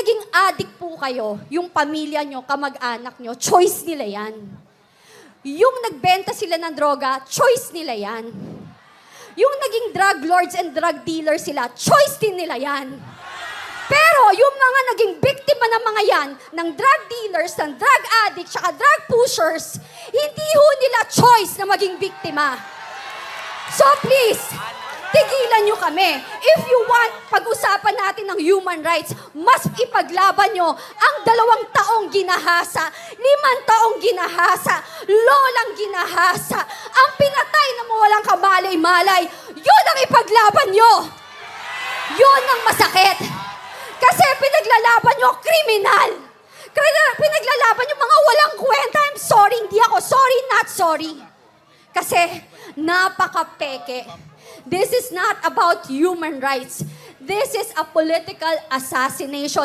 nagiging addict po kayo, yung pamilya nyo, kamag-anak nyo, choice nila yan. Yung nagbenta sila ng droga, choice nila yan. Yung naging drug lords and drug dealers sila, choice din nila yan. Pero yung mga naging biktima ng mga yan, ng drug dealers, ng drug addicts, saka drug pushers, hindi ho nila choice na maging biktima. So please, tigilan nyo kami. If you want, pag-usapan natin ng human rights, mas ipaglaban nyo ang 2 taong ginahasa, 5 taong ginahasa, lolang ginahasa, ang pinatay na mawalang kamalay-malay, yun ang ipaglaban nyo. Yun ang masakit. Kasi pinaglalaban nyo kriminal. Pinaglalaban nyo mga walang kwenta. I'm sorry, hindi ako sorry, not sorry. Kasi napaka-peke. This is not about human rights. This is a political assassination.